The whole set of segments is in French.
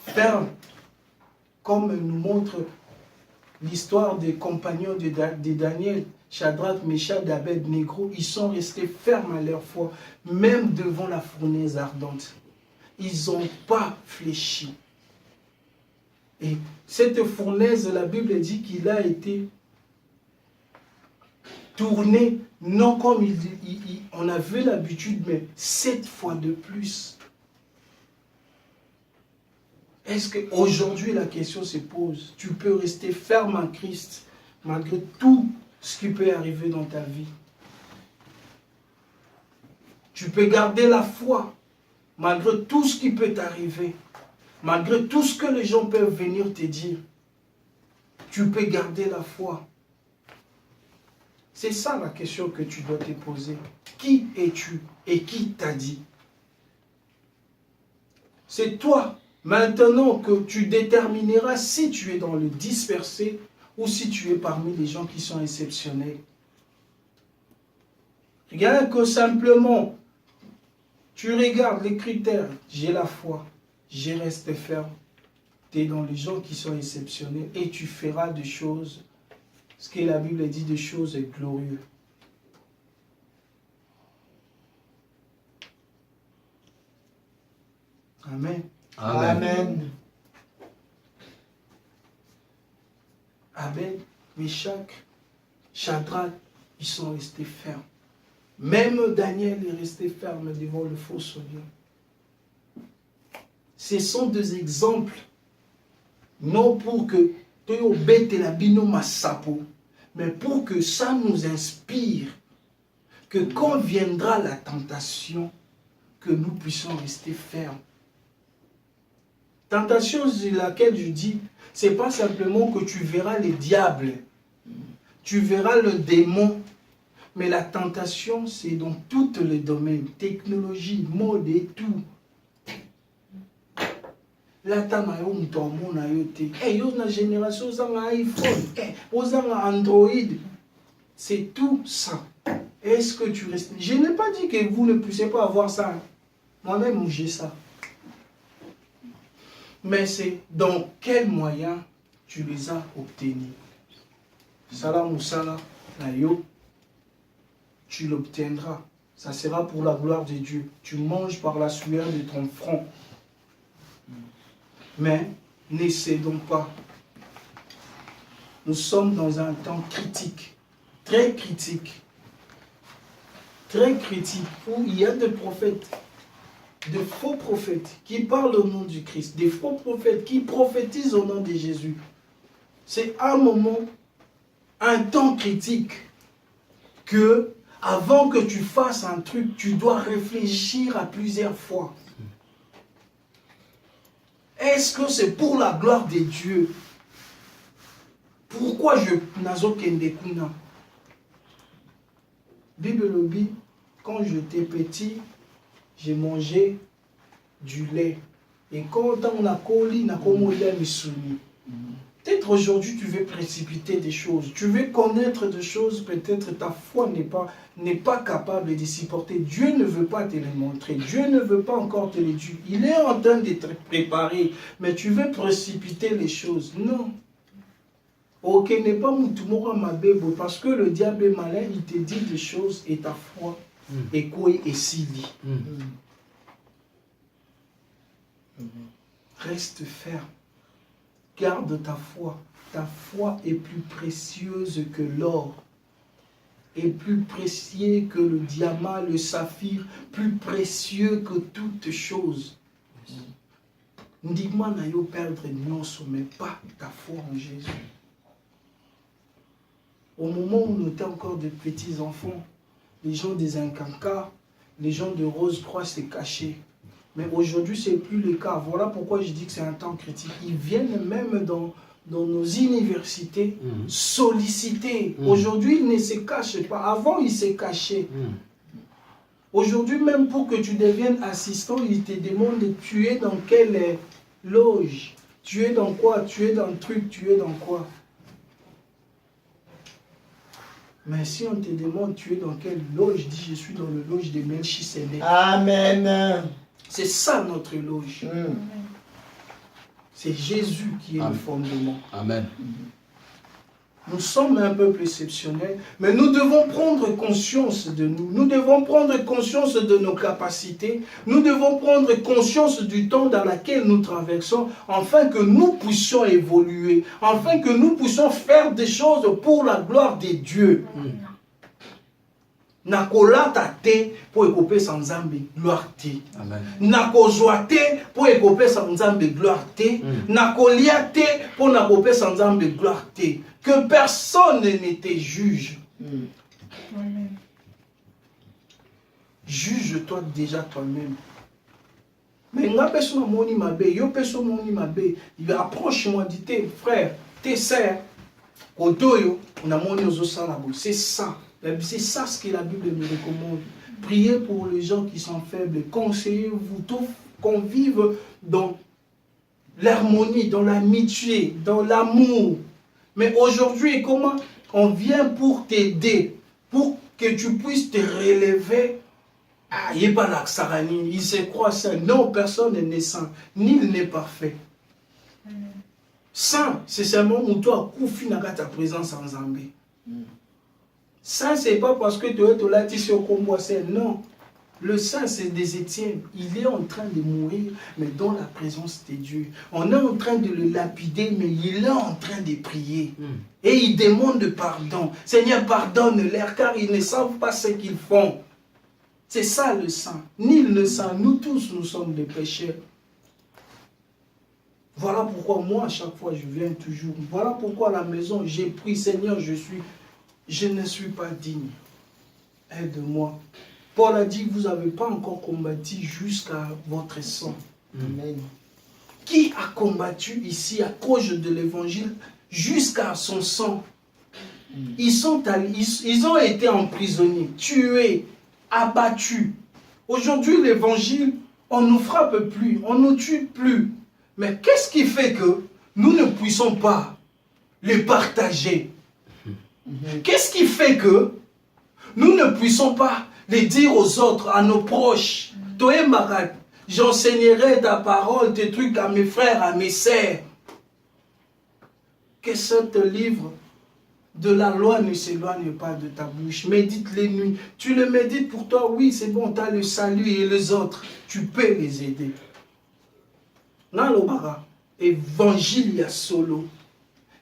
ferme, comme nous montre l'histoire des compagnons de Daniel, Shadrach, Meshach et Abed-Négo. Ils sont restés fermes à leur foi, même devant la fournaise ardente. Ils n'ont pas fléchi. Et cette fournaise, la Bible dit qu'il a été tourné, non comme on avait l'habitude, mais 7 fois de plus. Est-ce qu'aujourd'hui la question se pose? Tu peux rester ferme en Christ malgré tout ce qui peut arriver dans ta vie. Tu peux garder la foi malgré tout ce qui peut t'arriver. Malgré tout ce que les gens peuvent venir te dire. Tu peux garder la foi. C'est ça la question que tu dois te poser. Qui es-tu et qui t'a dit? C'est toi, maintenant, que tu détermineras si tu es dans le dispersé ou si tu es parmi les gens qui sont exceptionnels. Regarde que simplement, tu regardes les critères. J'ai la foi, je reste ferme. Tu es dans les gens qui sont exceptionnels et tu feras des choses. Ce que la Bible dit, des choses glorieuses. Amen. Amen. Abed, Meshach, Shadrach, ils sont restés fermes. Même Daniel est resté ferme devant le faux lion. Ce sont des exemples, non pour que mais pour que ça nous inspire, que quand viendra la tentation, que nous puissions rester fermes. Tentation de laquelle je dis, ce n'est pas simplement que tu verras les diables, tu verras le démon, mais la tentation, c'est dans tous les domaines, technologie, mode et tout. La génération, iPhone, Android, c'est tout ça. Est-ce que tu restes? Je n'ai pas dit que vous ne puissiez pas avoir ça. Moi-même, j'ai ça. Mais c'est dans quel moyen tu les as obtenus. Salam ou salam, tu l'obtiendras. Ça sera pour la gloire de Dieu. Tu manges par la sueur de ton front. Mais ne cédons pas. Nous sommes dans un temps critique, très critique, où il y a des prophètes, de faux prophètes qui parlent au nom du Christ, des faux prophètes qui prophétisent au nom de Jésus. C'est un moment, un temps critique que, avant que tu fasses un truc, tu dois réfléchir à plusieurs fois. Est-ce que c'est pour la gloire de Dieu? Pourquoi je n'azo kende kuna? Bible lobby, quand j'étais petit, j'ai mangé du lait. Et quand on a collé, on a mis. Peut-être aujourd'hui tu veux précipiter des choses, tu veux connaître des choses, peut-être ta foi n'est pas capable de s'y porter. Dieu ne veut pas te les montrer, Dieu ne veut pas encore te les dire. Il est en train de te préparer, mais tu veux précipiter les choses. Non. Ok, n'est pas Moutoumora Mabebo, parce que le diable est malin, il te dit des choses et ta foi est quoi et si dit. Reste ferme. Garde ta foi. Ta foi est plus précieuse que l'or. Est plus précieux que le diamant, le saphir. Plus précieux que toutes choses. Dis-moi, n'a pas perdre non, mais pas ta foi en Jésus. Au moment où nous étions encore de petits enfants, les gens des Incankas, les gens de Rose-Croix se cachaient. Mais aujourd'hui, ce n'est plus le cas. Voilà pourquoi je dis que c'est un temps critique. Ils viennent même dans nos universités solliciter. Aujourd'hui, ils ne se cachent pas. Avant, ils se cachaient. Aujourd'hui, même pour que tu deviennes assistant, ils te demandent tu es dans quelle loge? Tu es dans quoi? Tu es dans le truc? Tu es dans quoi? Mais si on te demande tu es dans quelle loge, dis je suis dans le loge de Melchisedec. Amen. C'est ça notre éloge. C'est Jésus qui est le fondement. Amen. Nous sommes un peuple exceptionnel, mais nous devons prendre conscience de nous. Nous devons prendre conscience de nos capacités. Nous devons prendre conscience du temps dans lequel nous traversons, afin que nous puissions évoluer, afin que nous puissions faire des choses pour la gloire de Dieu. Nakolata te pour écoper sans Nzambe gloire te. Nakozwa te pour écoper sans Nzambe gloire te. Nakolia te pour nakoper sans Nzambe gloire te. Que personne ne te juge. Juge-toi déjà toi-même. Mais nga personne moni mabe, yo personne moni mabe. Il approche-moi, dit tes frères, tes sœurs. Kotoyo, on a moni ozo salabo. C'est ça. C'est ça ce que la Bible nous recommande. Priez pour les gens qui sont faibles. Conseillez-vous tous qu'on vive dans l'harmonie, dans l'amitié, dans l'amour. Mais aujourd'hui, comment on vient pour t'aider, pour que tu puisses te relever. Ah, il n'est pas l'axarani, il se croit saint. Non, personne n'est saint, nul n'est parfait. Saint, c'est seulement où toi, koufi n'a ta présence en Zambie. Saint, c'est pas parce que tu es là, tu es au combat, non. Le saint, c'est des Étienne. Il est en train de mourir, mais dans la présence de Dieu. On est en train de le lapider, mais il est en train de prier. Et il demande pardon. Seigneur, pardonne-leur, car ils ne savent pas ce qu'ils font. C'est ça le saint. Nul ne saint. Nous tous, nous sommes des pécheurs. Voilà pourquoi moi, à chaque fois, je viens toujours. Voilà pourquoi à la maison, j'ai pris, Seigneur, je ne suis pas digne. Aide-moi. Paul a dit que vous n'avez pas encore combattu jusqu'à votre sang. Amen. Qui a combattu ici à cause de l'évangile jusqu'à son sang? Ils ont été emprisonnés, tués, abattus. Aujourd'hui, l'évangile, on ne nous frappe plus, on ne nous tue plus. Mais qu'est-ce qui fait que nous ne puissions pas les partager? Qu'est-ce qui fait que nous ne puissions pas les dire aux autres, à nos proches? Toi, j'enseignerai ta parole, tes trucs à mes frères, à mes sœurs. Que ce livre de la loi ne s'éloigne pas de ta bouche. Médite les nuits. Tu le médites pour toi, oui, c'est bon, tu as le salut et les autres. Tu peux les aider. Nalobara, évangile ya solo.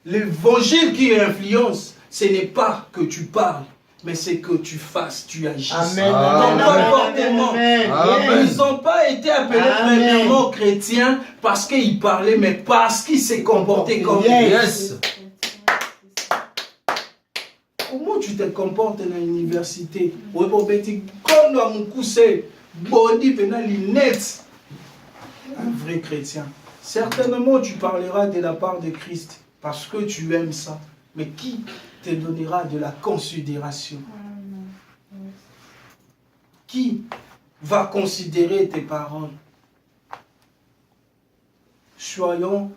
L'évangile qui influence, ce n'est pas que tu parles, mais c'est que tu fasses, tu agisses. Amen. Ton comportement. Ils n'ont pas été appelés premièrement chrétiens parce qu'ils parlaient, mais parce qu'ils se comportaient comme Yes. Comment tu te comportes dans l'université? Comme dans mon coussé, body net. Un vrai chrétien. Certainement, tu parleras de la part de Christ parce que tu aimes ça. Mais qui te donnera de la considération? Qui va considérer tes paroles? Soyons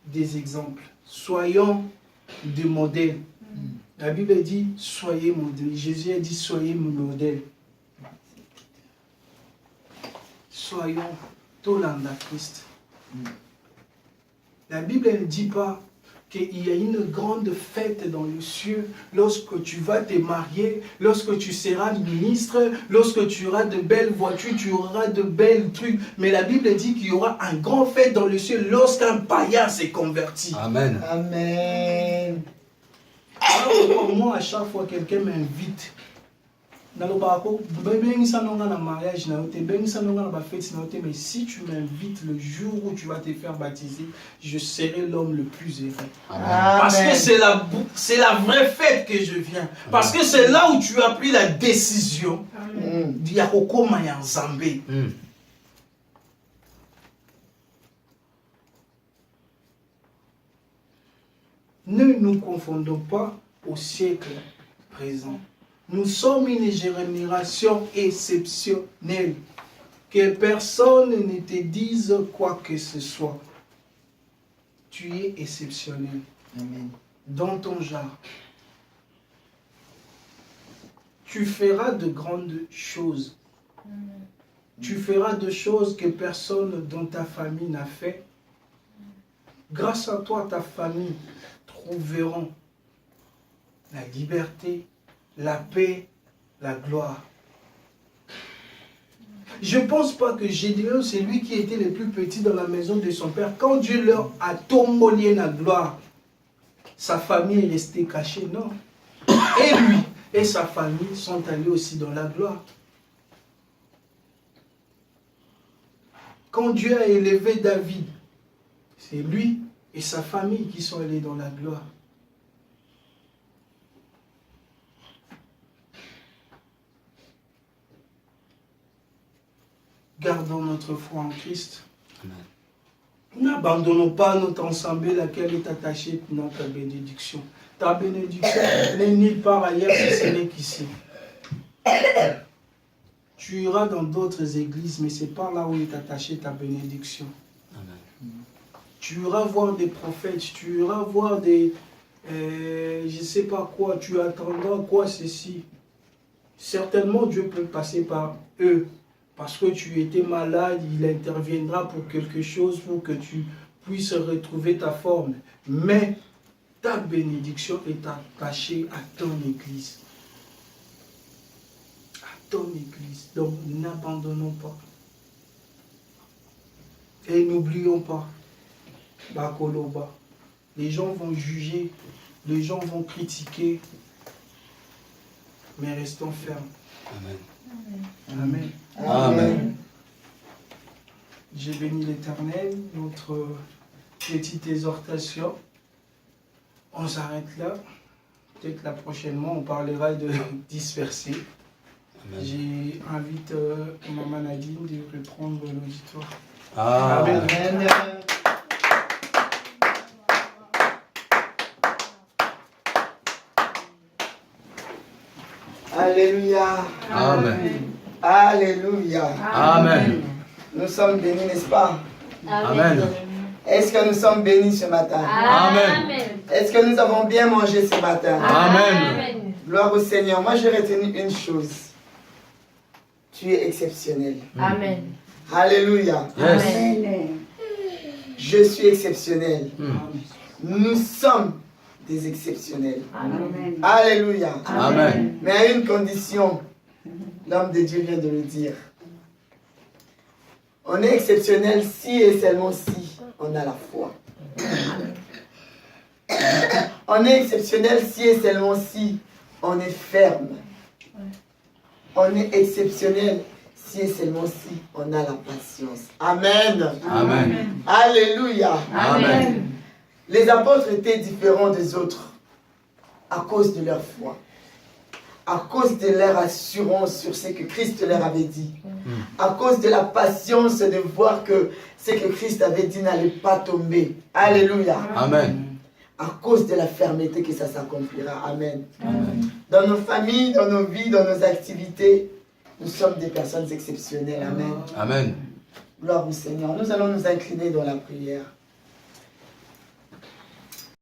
des exemples. Soyons des modèles. La Bible dit, soyez modèle. Jésus a dit, soyez mon modèle. Soyons Tolanda Christ. La Bible ne dit pas qu'il y a une grande fête dans le ciel lorsque tu vas te marier, lorsque tu seras ministre, lorsque tu auras de belles voitures, tu auras de belles trucs. Mais la Bible dit qu'il y aura un grand fête dans le ciel lorsqu'un païen s'est converti. Amen. Amen. Alors, moi, à chaque fois, quelqu'un m'invite. Mais si tu m'invites le jour où tu vas te faire baptiser, je serai l'homme le plus heureux. Parce que c'est la vraie fête que je viens. Parce que c'est là où tu as pris la décision d'y aller en Zambie. Ne nous confondons pas au siècle présent. Nous sommes une génération exceptionnelle. Que personne ne te dise quoi que ce soit. Tu es exceptionnel. Amen. Dans ton genre. Tu feras de grandes choses. Tu feras des choses que personne dans ta famille n'a fait. Grâce à toi, ta famille trouveront la liberté, la paix, la gloire. Je ne pense pas que Gédéon, c'est lui qui était le plus petit dans la maison de son père. Quand Dieu leur a tombé la gloire, sa famille est restée cachée, non. Et lui et sa famille sont allés aussi dans la gloire. Quand Dieu a élevé David, c'est lui et sa famille qui sont allés dans la gloire. Gardons notre foi en Christ. N'abandonnons pas notre ensemble laquelle est attachée à notre bénédiction. Ta bénédiction n'est nulle part ailleurs si ce n'est qu'ici. Tu iras dans d'autres églises, mais c'est par là où est attachée ta bénédiction. Amen. Tu iras voir des prophètes, tu iras voir des... je ne sais pas quoi, tu attendras quoi ceci. Certainement Dieu peut passer par eux. Parce que tu étais malade, il interviendra pour quelque chose, pour que tu puisses retrouver ta forme. Mais ta bénédiction est attachée à ton église. À ton église. Donc n'abandonnons pas. Et n'oublions pas, Bakoloba, les gens vont juger, les gens vont critiquer, mais restons fermes. Amen. Amen. Amen. J'ai béni l'Éternel, notre petite exhortation. On s'arrête là. Peut-être la prochainement, on parlera de disperser. J'invite Maman Nadine de reprendre l'auditoire. Amen. Amen. Alléluia. Amen. Alléluia. Amen. Nous sommes bénis, n'est-ce pas? Amen. Est-ce que nous sommes bénis ce matin? Amen. Est-ce que nous avons bien mangé ce matin? Amen. Gloire au Seigneur. Moi, j'ai retenu une chose. Tu es exceptionnel. Amen. Alléluia. Yes. Amen. Je suis exceptionnel. Mm. Nous sommes des exceptionnels. Amen. Alléluia. Amen. Mais à une condition, l'homme de Dieu vient de le dire. On est exceptionnel si et seulement si on a la foi. On est exceptionnel si et seulement si on est ferme. On est exceptionnel si et seulement si on a la patience. Amen. Amen. Alléluia. Amen. Les apôtres étaient différents des autres à cause de leur foi, à cause de leur assurance sur ce que Christ leur avait dit, à cause de la patience de voir que ce que Christ avait dit n'allait pas tomber. Alléluia. Amen. À cause de la fermeté que ça s'accomplira. Amen. Amen. Dans nos familles, dans nos vies, dans nos activités, nous sommes des personnes exceptionnelles. Amen. Amen. Gloire au Seigneur. Nous allons nous incliner dans la prière.